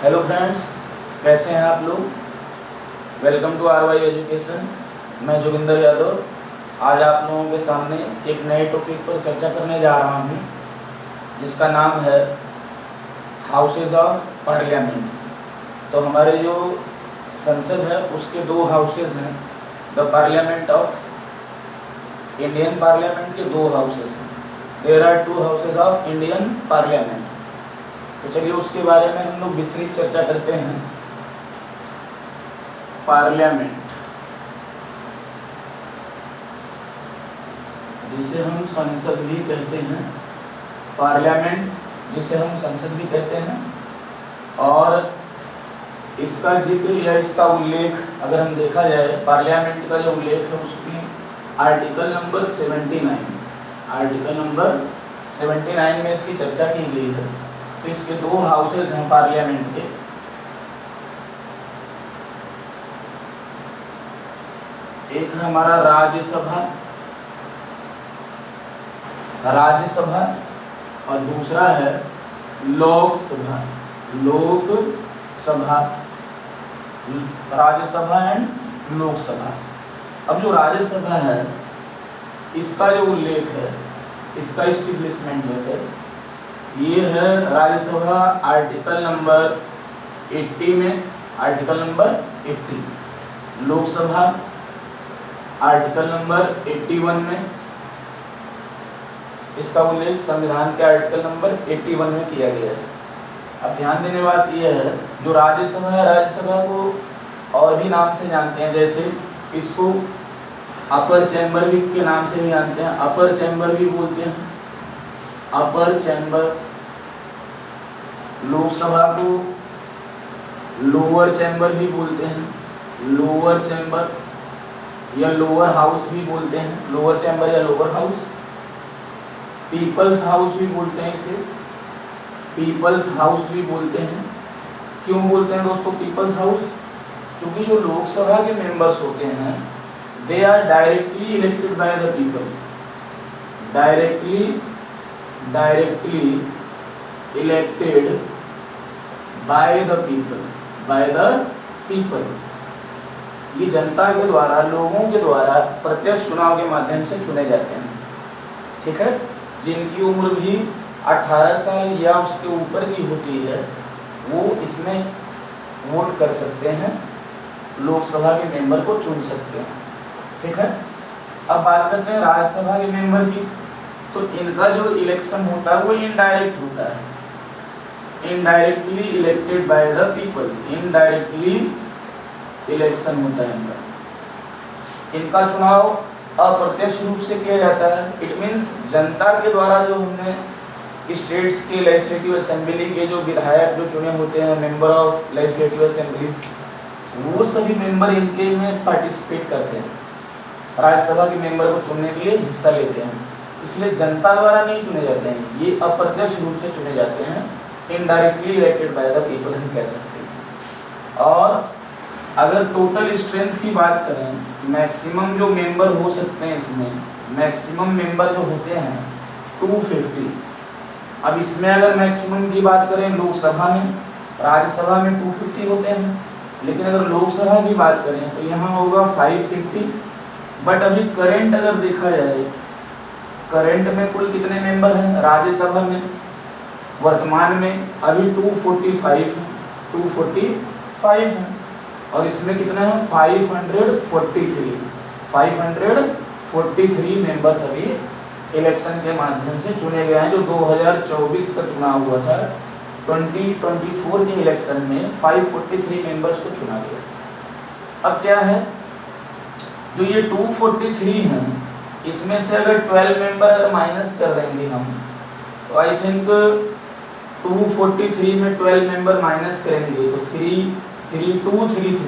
Hello friends, कैसे हैं आप लोग। Welcome to RY education. मैं जोगिंदर यादव आज आप लोगों के सामने एक नए टॉपिक पर चर्चा करने जा रहा हूं, जिसका नाम है हाउसेज ऑफ पार्लियामेंट। तो हमारे जो संसद है उसके दो हाउसेज हैं। The parliament of Indian parliament के दो हाउसेज हैं। There are two houses of Indian parliament. तो चलिए उसके बारे में हम लोग विस्तृत चर्चा करते हैं। पार्लियामेंट, जिसे हम संसद भी कहते हैं, पार्लियामेंट जिसे हम संसद भी कहते हैं, और इसका जिक्र या इसका उल्लेख अगर हम देखा जाए, पार्लियामेंट का जो उल्लेख है उसकी आर्टिकल नंबर 79, आर्टिकल नंबर 79 में इसकी चर्चा की गई है। तो इसके दो हाउसेज हैं पार्लियामेंट के। एक है हमारा राज्यसभा, राज्यसभा, और दूसरा है लोकसभा, लोकसभा, राज्यसभा एंड लोकसभा। अब जो राज्यसभा है इसका जो उल्लेख है, इसका इस्टेब्लिशमेंट जो है, ये है राज्यसभा आर्टिकल नंबर 80 में, article number 80। Lok Sabha article number 81 में, इसका उल्लेख संविधान के आर्टिकल नंबर 81 में किया गया है। अब ध्यान देने बात यह है, जो राज्यसभा है, राज्यसभा को और भी नाम से जानते हैं, जैसे इसको अपर चैम्बर भी के नाम से भी जानते हैं, अपर चैम्बर भी बोलते हैं, अपर चैम्बर। लोकसभा को लोअर चैम्बर भी बोलते हैं, लोअर चैम्बर, या लोअर हाउस भी बोलते हैं, लोअर चैम्बर या लोअर हाउस। पीपल्स हाउस भी बोलते हैं इसे, पीपल्स हाउस भी बोलते हैं। क्यों बोलते हैं दोस्तों पीपल्स हाउस? क्योंकि जो लोकसभा के मेंबर्स होते हैं, they are directly elected by the people, directly elected by the people, by the people. ये जनता के द्वारा, लोगों के द्वारा प्रत्यक्ष चुनाव के माध्यम से चुने जाते हैं। ठीक है, जिनकी उम्र भी 18 साल या उसके ऊपर की होती है, वो इसमें वोट कर सकते हैं, लोकसभा के मेंबर को चुन सकते हैं। ठीक है, अब बात करते हैं राज्यसभा के मेंबर की। तो इनका जो इलेक्शन होता है वो इनडायरेक्ट होता है, indirectly elected by the people, indirectly election होता है इनका। इनका चुनाव अप्रत्यक्ष रूप से किया जाता है। इट मीन्स जनता के द्वारा जो हमने स्टेट्स के लेजिस्लेटिव असेंबली के जो विधायक जो चुने होते हैं, मेंबर ऑफ लेजिस्लेटिव असेंबलीज, वो सभी मेंबर इनके में पार्टिसिपेट करते हैं, राज्यसभा के मेंबर को चुनने के लिए हिस्सा लेते हैं। इसलिए जनता द्वारा नहीं चुने जाते हैं, ये अप्रत्यक्ष रूप से चुने जाते हैं, indirectly elected by the people हम कह सकते हैं। और अगर टोटल स्ट्रेंथ की बात करें, मैक्सिमम जो मेंबर हो सकते हैं इसमें, मैक्सिमम मेंबर जो होते हैं 250। अब इसमें अगर मैक्सिमम की बात करें लोकसभा में, राज्यसभा में 250 होते हैं, लेकिन अगर लोकसभा की बात करें तो यहाँ होगा 550। बट अभी करंट अगर देखा जाए, करंट में कुल कितने मेंबर हैं राज्यसभा में? वर्तमान में अभी 245 हैं, और इसमें कितना है 543 मेंबर्स अभी इलेक्शन के माध्यम से चुने गए हैं। जो 2024 का चुनाव हुआ था, 2024 के इलेक्शन में 543 मेंबर्स को चुना गया। अब क्या है, जो ये 243 हैं, इसमें से अगर 12 मेंबर अगर माइनस कर देंगे हम, तो आई थिंक 243 में 12 मेंबर माइनस करेंगे तो 233।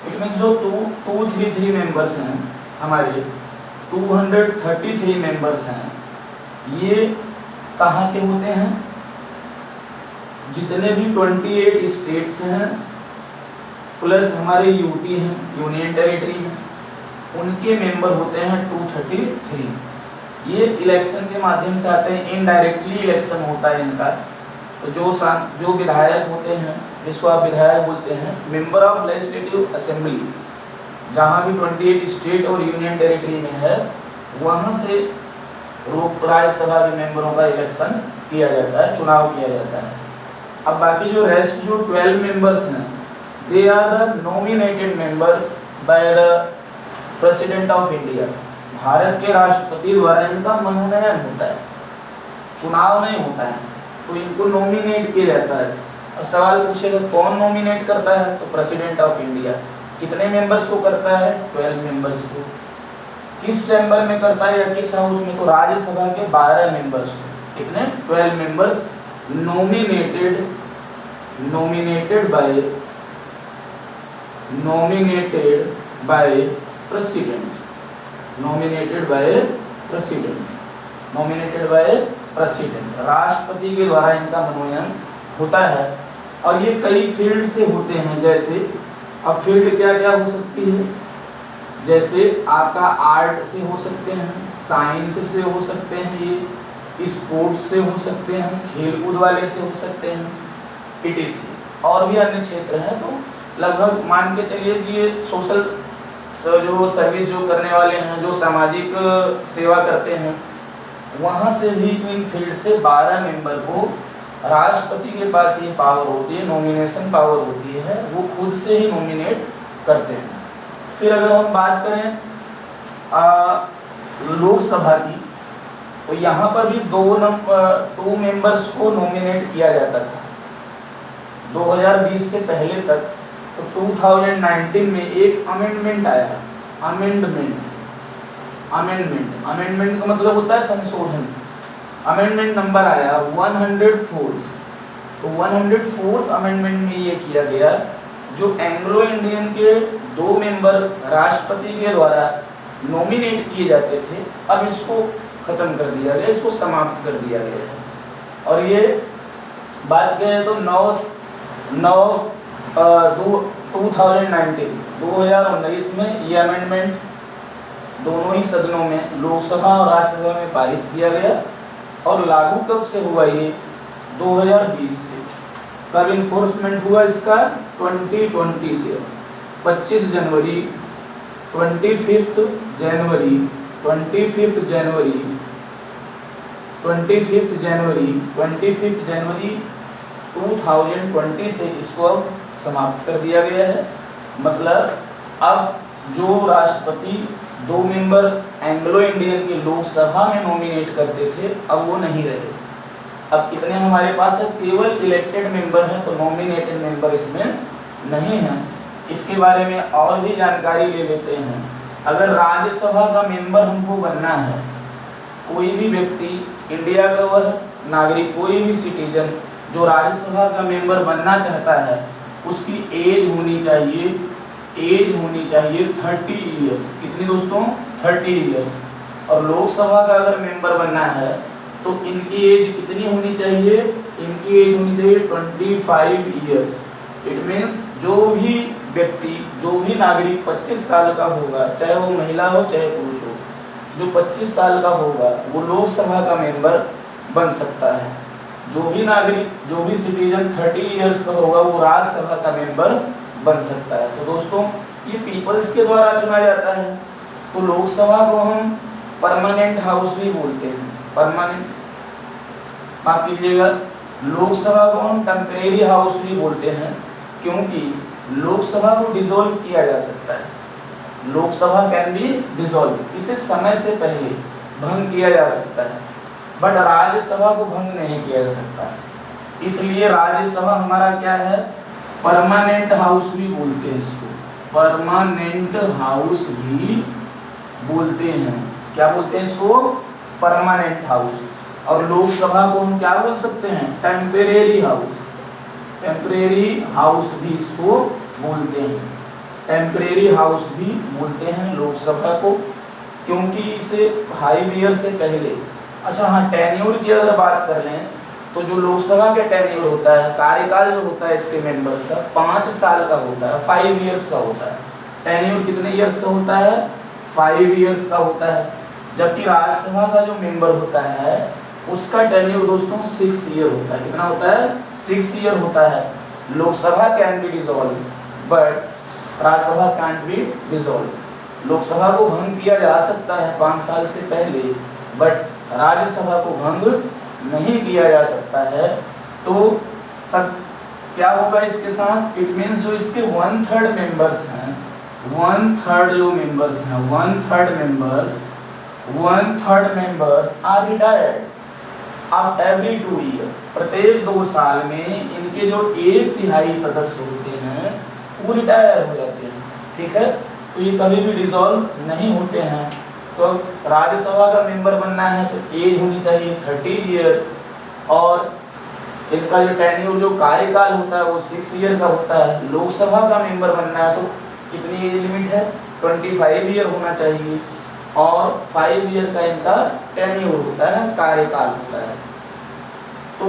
इट मीन्स जो 233 मेंबर्स हैं हमारे, 233 मेंबर्स हैं, ये कहाँ के होते हैं? जितने भी 28 स्टेट्स हैं प्लस हमारे यूटी हैं, यूनियन टेरिटरी हैं, उनके मेंबर होते हैं 233। ये इलेक्शन के माध्यम से आते हैं, इनडायरेक्टली इलेक्शन होता है इनका। तो जो विधायक होते हैं, जिसको आप विधायक बोलते हैं, मेंबर ऑफ लेजिस्लेटिव असेंबली, जहाँ भी 28 स्टेट और यूनियन टेरिटरी में है, वहाँ से राज्यसभा के मेंबरों का इलेक्शन किया जाता है, चुनाव किया जाता है। अब बाकी जो रेस्ट जो 12 मेंबर्स हैं, they are the nominated members by the president of India. Bharat के राष्ट्रपति द्वारा इनका मनोनयन होता है, चुनाव नहीं होता है, तो इनको नॉमिनेट किया जाता है। अब सवाल पूछेगा कौन नॉमिनेट करता है, तो प्रेसिडेंट ऑफ इंडिया। कितने मेंबर्स को करता है? 12 मेंबर्स को। किस चैम्बर में करता है या किस हाउस में? तो राज्यसभा के 12 मेंबर्स को। कितने? 12 मेंबर्स नॉमिनेटेड बाय प्रेसिडेंट। राष्ट्रपति के द्वारा इनका मनोनयन होता है। और ये कई फील्ड से होते हैं, जैसे अब फील्ड क्या क्या हो सकती है, जैसे आपका आर्ट से हो सकते हैं, साइंस से हो सकते हैं, ये स्पोर्ट्स से हो सकते हैं, खेलकूद वाले से हो सकते हैं, etc। और भी अन्य क्षेत्र हैं। तो लगभग मान के चलिए कि ये सोशल जो सर्विस जो करने वाले हैं, जो सामाजिक सेवा करते हैं, वहाँ से भी इन फील्ड से 12 मेंबर को राष्ट्रपति के पास ये पावर होती है, नॉमिनेशन पावर होती है, वो खुद से ही नॉमिनेट करते हैं। फिर अगर हम बात करें लोकसभा की, तो यहाँ पर भी दो मेंबर्स को नॉमिनेट किया जाता था 2020 से पहले तक। तो 2019 में एक अमेंडमेंट आया, अमेंडमेंट का मतलब होता है संशोधन। अमेंडमेंट नंबर आया 104। तो 104 अमेंडमेंट में ये किया गया, जो एंग्लो इंडियन के 2 मेंबर राष्ट्रपति के द्वारा नॉमिनेट किए जाते थे, अब इसको खत्म कर दिया गया, इसको समाप्त कर दिया गया है। और ये बात करें तो 2019 में ये अमेंडमेंट दोनों ही सदनों में, लोकसभा और राज्यसभा में पारित किया गया। और लागू कब से हुआ ये? 2020 से। कब इन्फोर्समेंट हुआ इसका? 2020 से। 25 जनवरी 25 जनवरी 2020 से इसको अब समाप्त कर दिया गया है। मतलब अब जो राष्ट्रपति 2 मेंबर एंग्लो इंडियन की लोकसभा में नॉमिनेट करते थे, अब वो नहीं रहे। अब कितने हमारे पास है? केवल इलेक्टेड मेंबर हैं, तो नॉमिनेटेड मेंबर इसमें नहीं है। इसके बारे में और भी जानकारी ले लेते हैं। अगर राज्यसभा का मेंबर हमको बनना है, कोई भी व्यक्ति, इंडिया का वह नागरिक, कोई भी सिटीजन जो राज्यसभा का मेंबर बनना चाहता है, उसकी एज होनी चाहिए 30 ईयर्स। कितनी दोस्तों? 30 ईयर्स। और लोकसभा का अगर मेंबर बनना है तो इनकी एज कितनी होनी चाहिए? इनकी एज होनी चाहिए 25 ईयर्स। इट मीन्स जो भी व्यक्ति, जो भी नागरिक 25 साल का होगा, चाहे वो महिला हो चाहे पुरुष हो, जो 25 साल का होगा वो लोकसभा का मेंबर बन सकता है। जो भी नागरिक, जो भी सिटीजन 30 ईयर्स का होगा वो राज्यसभा का मेंबर बन सकता है। तो दोस्तों ये पीपल्स के द्वारा चुना जाता है। तो लोकसभा को हम परमानेंट हाउस भी बोलते हैं। माफ कीजिएगा, लोकसभा को हम टेम्परेरी हाउस भी बोलते हैं, क्योंकि लोकसभा को डिसॉल्व किया जा सकता है। लोकसभा कैन बी डिसॉल्व, इसे समय से पहले भंग किया जा सकता है, बट राज्यसभा को भंग नहीं किया जा सकता। इसलिए राज्यसभा हमारा क्या है? परमानेंट हाउस भी बोलते हैं इसको, परमानेंट हाउस भी बोलते हैं। क्या बोलते हैं इसको? Permanent house. और लोकसभा को हम क्या बोल सकते हैं? Temporary house. टेम्परेरी हाउस भी इसको बोलते हैं, टेम्परेरी हाउस भी बोलते हैं लोकसभा को, क्योंकि इसे 5 ईयर से पहले। अच्छा हाँ, टेन्योर की अगर बात कर लें तो जो लोकसभा का टेन्योर होता है, कार्यकाल जो होता है इसके मेंबर्स का 5 साल का होता है, 5 ईयर्स का होता है। टेन्योर कितने ईयर्स का होता है? 5 ईयर्स का होता है। जबकि राज्यसभा का जो मेंबर होता है उसका टेन्योर दोस्तों 6 ईयर होता है। कितना होता है? 6 ईयर होता है। Lok Sabha can be dissolve but Rajya Sabha cantt B dissolve. Lok Sabha को भंग किया जा सकता है 5 साल से पहले, बट राज्यसभा को भंग नहीं किया जा सकता है। तो तब क्या होगा इसके साथ? इट मीन्स जो इसके 1/3 मेंबर्स हैं, 1/3 जो मेंबर्स हैं, 1/3 members are retired of every 2 year. प्रत्येक 2 साल में इनके जो 1/3 सदस्य होते हैं वो रिटायर हो जाते हैं। ठीक है, तो ये कभी भी डिसॉल्व नहीं होते हैं। तो राज्यसभा का मेंबर बनना है तो एज होनी चाहिए 30 ईयर, और इनका जो टेन्योर जो कार्यकाल होता है वो 6 ईयर का होता है। लोकसभा का मेंबर बनना है तो कितनी एज लिमिट है? 25 ईयर होना चाहिए, और 5 ईयर का इनका टेन्योर होता है, कार्यकाल होता है। तो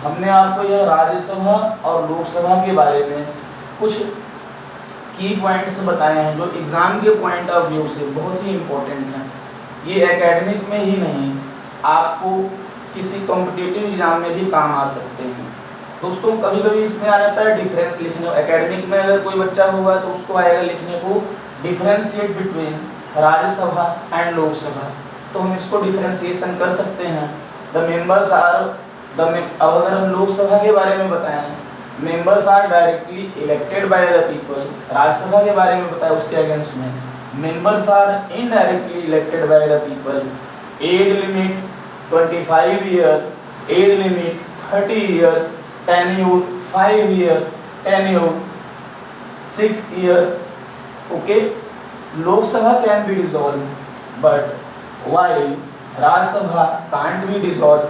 हमने आपको यह राज्यसभा और लोकसभा के बारे में कुछ की पॉइंट्स बताए हैं जो एग्जाम के पॉइंट ऑफ व्यू से बहुत ही इम्पोर्टेंट हैं। ये एकेडमिक में ही नहीं, आपको किसी कॉम्पिटिटिव एग्जाम में भी काम आ सकते हैं। दोस्तों कभी कभी इसमें आ जाता है डिफरेंस लिखने। एकेडमिक में अगर कोई बच्चा होगा तो उसको आएगा लिखने को differentiate between Rajya Sabha and Lok Sabha, तो हम इसको डिफरेंशिएशन कर सकते हैं। द मेंबर्स आर अब अगर हम लोकसभा के बारे में बताएं, members are directly elected by the people. Rajya Sabha के बारे में बताया उसके अगेंस्ट में, members are indirectly elected by the people. Age limit 25 year, age limit 30 years, tenure 5 year, tenure 6 year. Okay, Lok Sabha can be dissolve but while Rajya Sabha can't be dissolve.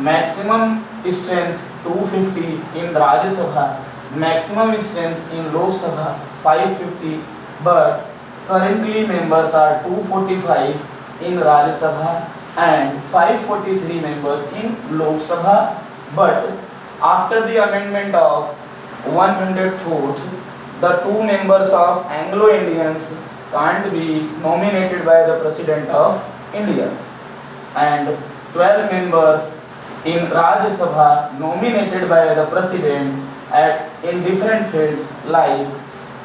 Maximum strength 250 in Rajya Sabha, maximum strength in Lok Sabha 550, but currently members are 245 in Rajya Sabha and 543 members in Lok Sabha, but after the amendment of 104th, the 2 members of Anglo-Indians can't be nominated by the President of India, and 12 members in Rajya Sabha nominated by the President in different fields like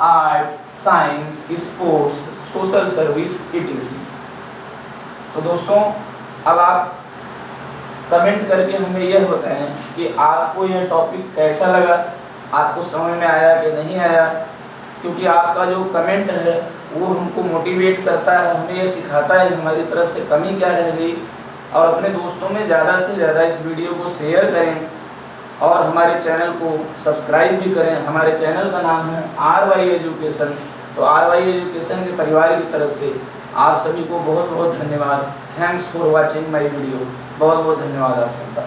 art, science, sports, social service, etc. तो दोस्तों अब आप comment करके हमें यह बताएं कि आपको यह टॉपिक कैसा लगा, आपको समझ में आया कि नहीं आया, क्योंकि आपका जो कमेंट है वो हमको मोटिवेट करता है, हमें यह सिखाता है हमारी तरफ से कमी क्या रह गई। और अपने दोस्तों में ज़्यादा से ज़्यादा इस वीडियो को शेयर करें और हमारे चैनल को सब्सक्राइब भी करें। हमारे चैनल का नाम है RY एजुकेशन। तो RY एजुकेशन के परिवार की तरफ से आप सभी को बहुत बहुत धन्यवाद। Thanks for watching my video. बहुत बहुत धन्यवाद आप सबका।